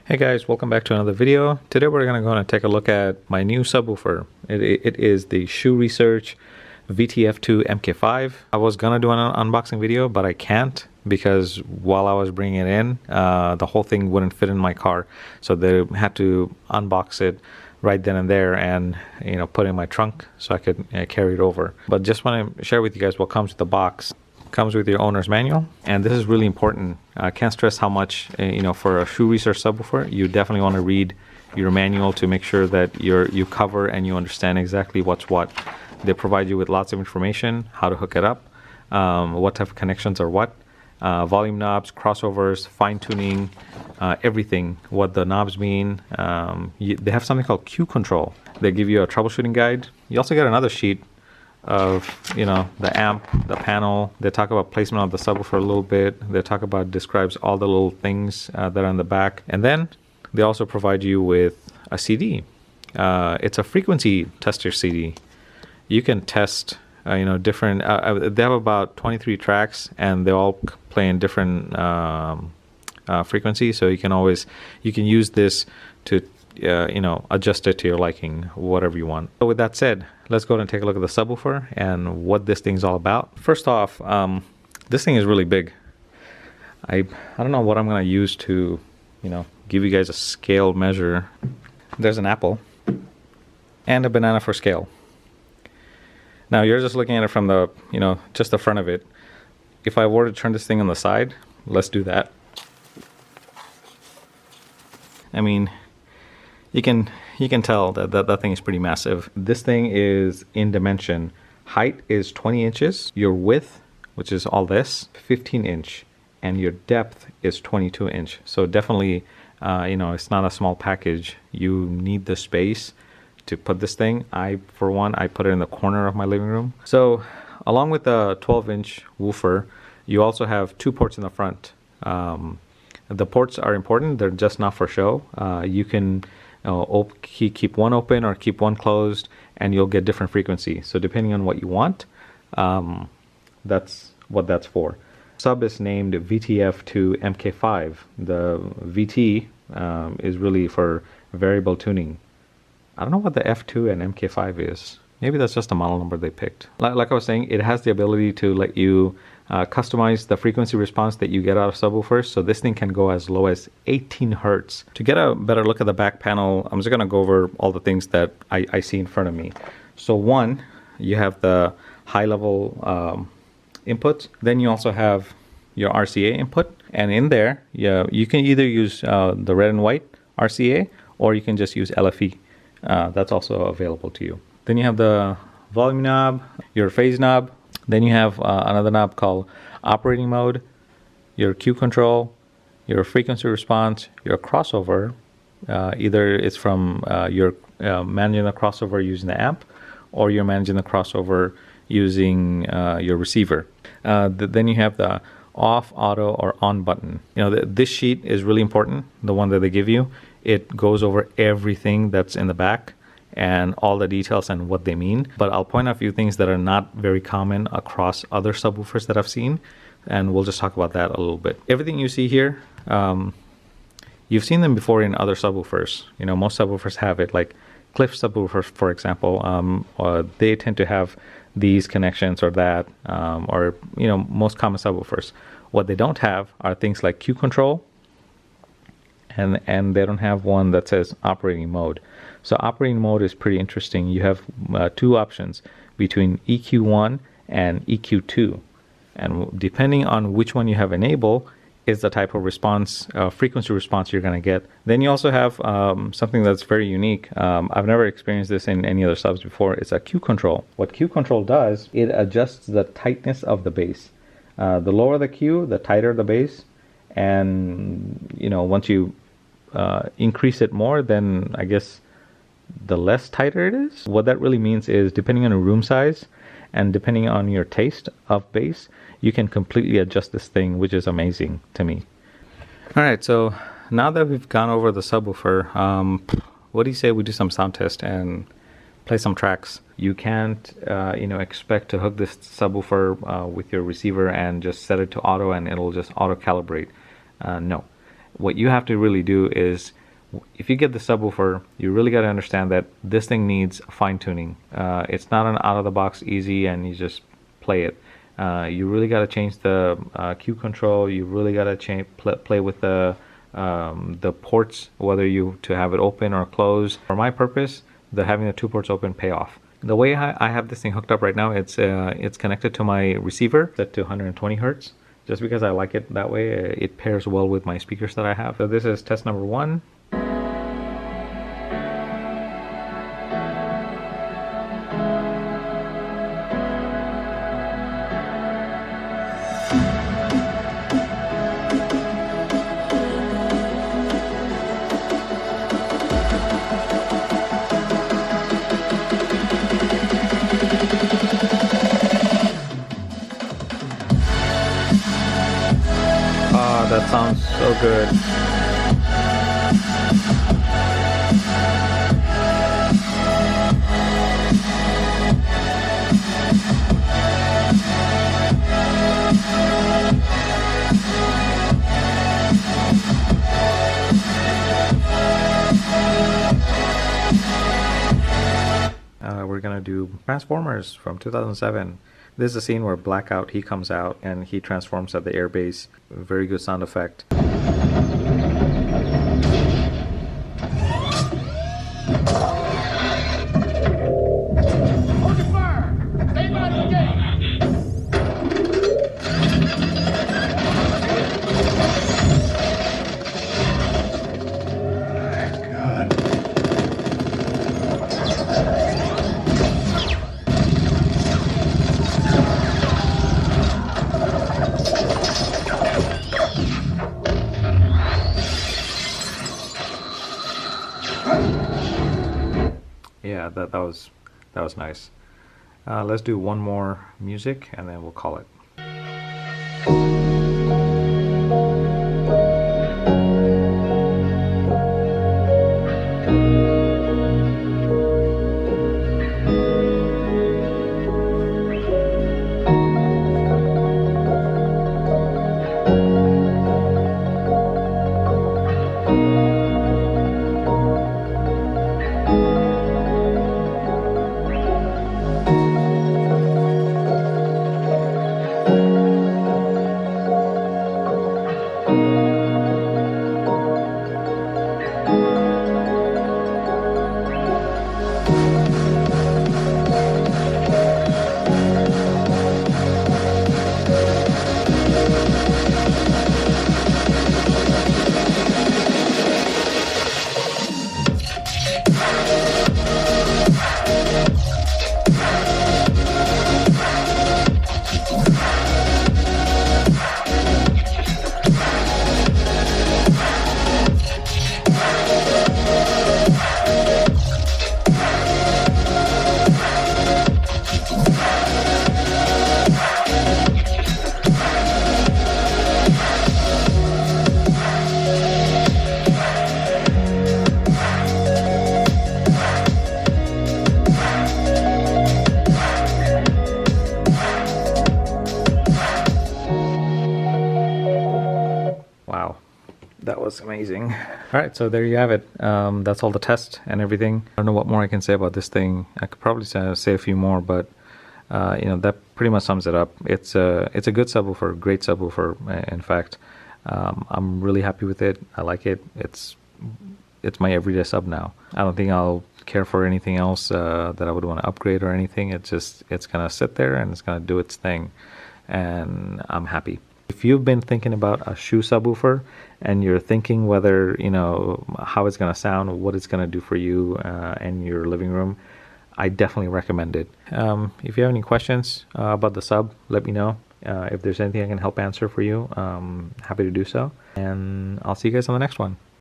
Hey guys, welcome back to another video. Today we're going to go and take a look at my new subwoofer. It is the Shoe Research VTF-2 MK5. I was going to do an unboxing video, but I can't because while I was bringing it in, the whole thing wouldn't fit in my car. So they had to unbox it right then and there and put it in my trunk so I could carry it over. But just want to share with you guys what comes with the box. Comes with your owner's manual, and this is really important. I can't stress how much for a Shoe Research subwoofer you definitely want to read your manual to make sure that you cover and you understand exactly what's what. They provide you with lots of information, how to hook it up, what type of connections are what, volume knobs, crossovers, fine-tuning, everything, what the knobs mean. They have something called Q control. They give you a troubleshooting guide. You also get another sheet of the amp, the panel. They talk about placement of the subwoofer a little bit. They talk about, describes all the little things that are in the back, and then they also provide you with a CD. It's a frequency tester CD. You can test different they have about 23 tracks, and they all play in different frequencies, so you can use this to adjust it to your liking, whatever you want. So with that said, let's go ahead and take a look at the subwoofer and what this thing's all about. First off, this thing is really big. I don't know what I'm going to use to give you guys a scale measure. There's an apple and a banana for scale. Now you're just looking at it from the just the front of it. If I were to turn this thing on the side, let's do that. I mean, you can tell that thing is pretty massive. This thing is in dimension. Height is 20 inches. Your width, which is all this, 15 inch, and your depth is 22 inch. So definitely, it's not a small package. You need the space to put this thing. For one, I put it in the corner of my living room. So along with the 12-inch woofer, you also have two ports in the front. The ports are important. They're just not for show. You can keep one open or keep one closed, and you'll get different frequency. So depending on what you want, that's what that's for. Sub is named VTF-2 MK5. The VT is really for variable tuning. I don't know what the F2 and MK5 is. Maybe that's just a model number they picked. Like I was saying, it has the ability to let you customize the frequency response that you get out of subwoofers. So this thing can go as low as 18 hertz. To get a better look at the back panel, I'm just going to go over all the things that I see in front of me. So one, you have the high level input. Then you also have your RCA input. And in there, you can either use the red and white RCA, or you can just use LFE. That's also available to you. Then you have the volume knob, your phase knob. Then you have another knob called operating mode, your Q control, your frequency response, your crossover. Either it's from you're managing the crossover using the amp, or you're managing the crossover using your receiver. Then you have the off, auto, or on button. This sheet is really important, the one that they give you. It goes over everything that's in the back and all the details and what they mean. But I'll point out a few things that are not very common across other subwoofers that I've seen, and we'll just talk about that a little bit. Everything you see here, you've seen them before in other subwoofers. Most subwoofers have it, like Cliff subwoofers, for example. They tend to have these connections or that, or most common subwoofers. What they don't have are things like Q control, and they don't have one that says operating mode. So operating mode is pretty interesting. You have two options between EQ1 and EQ2, and depending on which one you have enabled is the type of response, frequency response you're going to get. Then you also have something that's very unique. I've never experienced this in any other subs before. It's a Q control. What Q control does, it adjusts the tightness of the bass. The lower the Q, the tighter the bass, and once you increase it more, then I guess the less tighter it is. What that really means is, depending on your room size and depending on your taste of bass, you can completely adjust this thing, which is amazing to me. All right, so now that we've gone over the subwoofer, what do you say we do some sound test and play some tracks? You can't expect to hook this subwoofer with your receiver and just set it to auto and it'll just auto calibrate. No. what you have to really do is, if you get the subwoofer, you really got to understand that this thing needs fine-tuning. It's not an out-of-the-box easy and you just play it. You really got to change the Q control. You really got to play with the ports, whether you to have it open or closed. For my purpose, having the 2 ports open pay off. The way I have this thing hooked up right now, it's connected to my receiver set to 120 hertz. Just because I like it that way, it pairs well with my speakers that I have. So this is test number 1. That sounds so good. We're gonna do Transformers from 2007. This is a scene where Blackout, he comes out and he transforms at the airbase. Very good sound effect. Yeah, that was nice. Let's do one more music and then we'll call it. Wow, that was amazing. All right, so there you have it. That's all the test and everything. I don't know what more I can say about this thing. I could probably say a few more, but that pretty much sums it up. It's a good subwoofer, great subwoofer. In fact, I'm really happy with it. I like it. It's my everyday sub now. I don't think I'll care for anything else that I would want to upgrade or anything. It's gonna sit there and it's gonna do its thing, and I'm happy. If you've been thinking about a shoe subwoofer and you're thinking whether, how it's going to sound, what it's going to do for you and your living room, I definitely recommend it. If you have any questions about the sub, let me know. If there's anything I can help answer for you, happy to do so. And I'll see you guys on the next one.